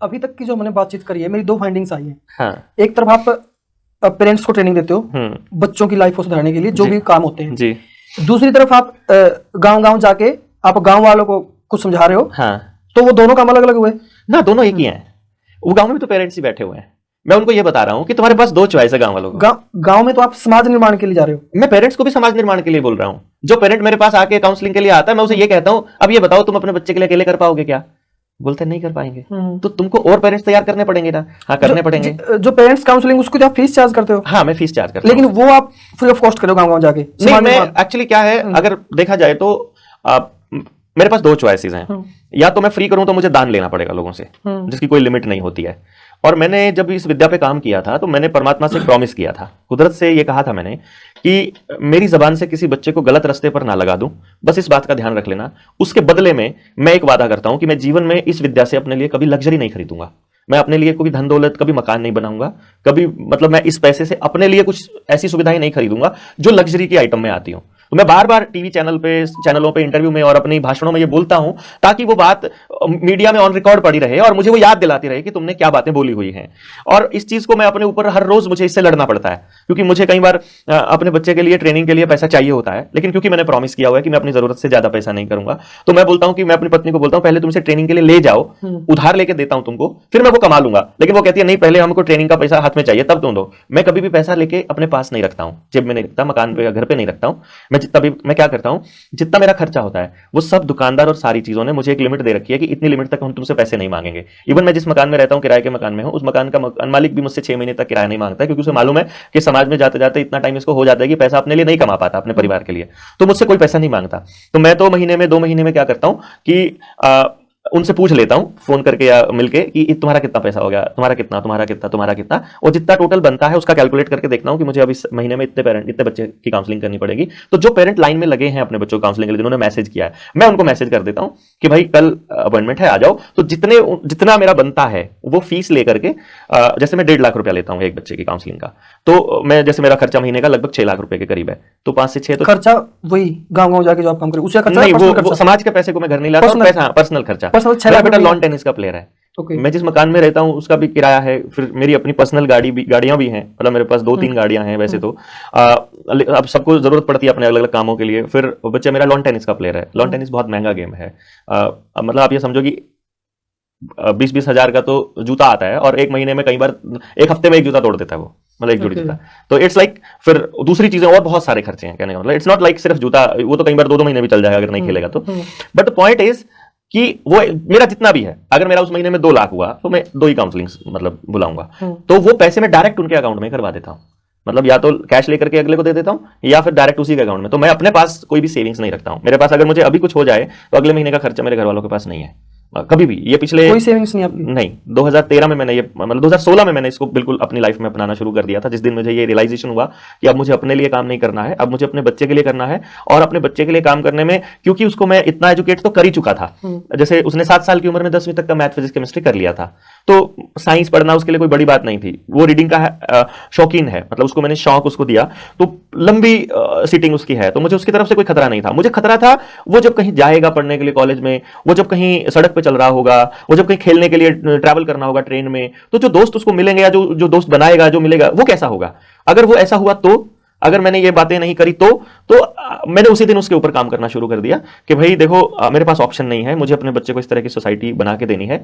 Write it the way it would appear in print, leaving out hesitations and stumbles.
अभी तक की जो मैंने बातचीत करी है, मेरी दो फाइंडिंग्स आई हैं। हाँ एक तरफ आप पेरेंट्स को ट्रेनिंग देते हो बच्चों की लाइफ को सुधारने के लिए जो भी काम होते हैं जी, दूसरी तरफ आप गांव-गांव जाके आप गांव वालों को कुछ समझा रहे हो। हाँ तो वो दोनों काम अलग-अलग हुए ना, दोनों एक ही हैं। वो गांव में भी तो पेरेंट्स ही बैठे हुए हैं। मैं उनको ये बता रहा हूँ कि तुम्हारे पास दो चॉइस है गांव वालों को। गांव में तो आप समाज निर्माण के लिए जा रहे हो। मैं पेरेंट्स को भी समाज निर्माण के लिए बोल रहा हूँ। जो पेरेंट मेरे पास आके काउंसलिंग के लिए आता है, मैं उसे ये कहता हूँ अब ये बताओ तुम अपने बच्चे के लिए अकेले कर पाओगे क्या? बोलते नहीं कर पाएंगे। तो तुमको और पेरेंट्स तैयार करने पड़ेंगे ना। हाँ करने पड़ेंगे। जो पेरेंट्स काउंसलिंग उसको आप फीस चार्ज करते हो? हाँ मैं फीस चार्ज करता हूँ, लेकिन वो आप फ्री ऑफ कॉस्ट करो गांव-गांव जाके। नहीं मैं एक्चुअली क्या है, अगर देखा जाए तो मेरे पास दो चॉइसेस हैं। या तो मैं फ्री करूं तो मुझे दान लेना पड़ेगा लोगों से, जिसकी कोई लिमिट नहीं होती है। और मैंने जब इस विद्या पे काम किया था तो मैंने परमात्मा से प्रॉमिस किया था, कुदरत से ये कहा था मैंने कि मेरी जबान से किसी बच्चे को गलत रास्ते पर ना लगा दूं, बस इस बात का ध्यान रख लेना। उसके बदले में मैं एक वादा करता हूं कि मैं जीवन में इस विद्या से अपने लिए कभी लग्जरी नहीं खरीदूंगा। मैं अपने लिए कोई धन दौलत, कभी मकान नहीं बनाऊंगा, कभी मतलब मैं इस पैसे से अपने लिए कुछ ऐसी सुविधाएं नहीं खरीदूंगा जो लग्जरी की आइटम में आती हो। तो मैं बार बार टीवी चैनलों पे इंटरव्यू में और अपनी भाषणों में ये बोलता हूं ताकि वो बात मीडिया में ऑन रिकॉर्ड पड़ी रहे और मुझे वो याद दिलाती रहे कि तुमने क्या बातें बोली हुई हैं। और इस चीज को मैं अपने ऊपर हर रोज मुझे इससे लड़ना पड़ता है, क्योंकि मुझे कई बार अपने बच्चे के लिए ट्रेनिंग के लिए पैसा चाहिए होता है, लेकिन क्योंकि मैंने प्रॉमिस किया हुआ है कि मैं अपनी जरूरत से ज्यादा पैसा नहीं करूंगा, तो मैं बोलता हूं कि मैं अपनी पत्नी को बोलता हूं पहले तुमसे ट्रेनिंग के लिए ले जाओ, उधार लेके देता हूं तुमको, फिर मैं वो कमा लूंगा। लेकिन वो कहती है नहीं, पहले हमको ट्रेनिंग का पैसा हाथ में चाहिए तब तुम दो। मैं कभी भी पैसा लेके अपने पास नहीं रखता हूं, जेब में नहीं रखता, मकान पे या घर पे नहीं रखता हूं। मैं क्या करता हूं, जितना मेरा खर्चा होता है वो सब दुकानदार और सारी चीजों ने मुझे एक लिमिट दे रखी है कि इतनी लिमिट तक हम तुमसे पैसे नहीं मांगेंगे। इवन मैं जिस मकान में रहता हूं, किराए के मकान में हूं, उस मकान का मकान मालिक भी मुझसे 6 महीने तक किराया नहीं मांगता है, क्योंकि उसे मालूम है कि समाज में जाते जाते इतना टाइम इसको हो जाता है कि पैसा अपने लिए नहीं कमा पाता, अपने परिवार के लिए, तो मुझसे कोई पैसा नहीं मांगता। तो मैं तो महीने में 2 महीने में क्या करता हूं कि उनसे पूछ लेता हूं फोन करके या मिलके कि तुम्हारा कितना पैसा हो गया, तुम्हारा कितना, तुम्हारा कितना, तुम्हारा कितना, और जितना टोटल बनता है उसका कैलकुलेट करके देखता हूं कि मुझे अब इस महीने में इतने बच्चे की काउंसलिंग करनी पड़ेगी। तो जो पेरेंट लाइन में लगे हैं अपने बच्चों की काउंसलिंग के लिए, जिन्होंने मैसेज किया है, मैं उनको मैसेज कर देता हूं कि भाई कल अपॉइंटमेंट है, आ जाओ। तो जितना मेरा बनता है वो फीस लेकर के, जैसे मैं 1.5 लाख रुपया लेता हूँ एक बच्चे की काउंसलिंग का, तो मैं जैसे मेरा खर्चा महीने का लगभग 6 लाख रुपए के करीब है, तो 5 से 6 तो खर्चा वही गांव-गांव जाके जो आप काम करें उसका खर्चा नहीं, वो समाज के पैसे को मैं घर नहीं लाता, पैसा पर्सनल खर्चा। बेटा लॉन टेनिस का प्लेयर है, मैं जिस मकान में रहता हूं उसका भी किराया है, फिर मेरी अपनी पर्सनल गाड़ियां भी हैं, मतलब मेरे पास 2-3 गाड़ियां हैं वैसे तो। अब सबको जरूरत पड़ती है अपने अलग अलग कामों के लिए। फिर बच्चा मेरा लॉन टेनिस का प्लेयर है। लॉन टेनिस बहुत महंगा गेम है, मतलब आप ये समझो कि 20-20 हजार का तो जूता आता है, और एक महीने में कई बार एक हफ्ते में एक जूता तोड़ देता है वो, मतलब एक जोड़ी जूता। तो इट्स लाइक फिर दूसरी चीजें और बहुत सारे खर्चे हैं, कहने का मतलब इट्स नॉट लाइक सिर्फ जूता, वो तो कई बार 2-2 महीने भी चल जाएगा अगर नहीं खेलेगा तो। बट द पॉइंट इज कि वो मेरा जितना भी है, अगर मेरा उस महीने में 2 लाख हुआ तो मैं 2 ही काउंसलिंग मतलब बुलाऊंगा, तो वो पैसे मैं डायरेक्ट उनके अकाउंट में करवा देता हूं, मतलब या तो कैश लेकर के अगले को दे देता हूं या फिर डायरेक्ट उसी के अकाउंट में। तो मैं अपने पास कोई भी सेविंग्स नहीं रखता हूं। मेरे पास अगर मुझे अभी कुछ हो जाए तो अगले महीने का खर्चा मेरे घर वालों के पास नहीं है कभी भी। ये पिछले कोई सेविंग्स नहीं आपकी? नहीं, 2013 में मैंने ये, मतलब 2016 में मैंने इसको बिल्कुल अपनी लाइफ में अपनाना शुरू कर दिया था, जिस दिन मुझे ये रियलाइजेशन हुआ कि अब मुझे अपने लिए काम नहीं करना है, अब मुझे अपने बच्चे के लिए करना है। और अपने बच्चे के लिए काम करने में, क्योंकि उसको मैं इतना एजुकेट तो कर ही चुका था, जैसे उसने 7 साल की उम्र में 10वीं तक का मैथ फिजिक्स केमिस्ट्री कर लिया था, तो साइंस पढ़ना उसके लिए कोई बड़ी बात नहीं थी। वो रीडिंग का शौकीन है, मतलब उसको मैंने शौक उसको दिया, तो लंबी सीटिंग उसकी है, तो मुझे उसकी तरफ से कोई खतरा नहीं था। मुझे खतरा था वो जब कहीं जाएगा पढ़ने के लिए कॉलेज में, वो जब कहीं सड़क पे चल रहा होगा, वो जब कहीं खेलने के लिए ट्रैवल करना होगा ट्रेन में, तो जो दोस्त उसको मिलेंगे या जो दोस्त बनाएगा, जो मिलेगा, वो कैसा होगा। अगर वो ऐसा हुआ तो, अगर मैंने ये बातें नहीं करी तो मैंने उसी दिन उसके ऊपर काम करना शुरू कर दिया कि भाई देखो मेरे पास ऑप्शन नहीं है, मुझे अपने बच्चे को इस तरह की सोसाइटी बना के देनी है।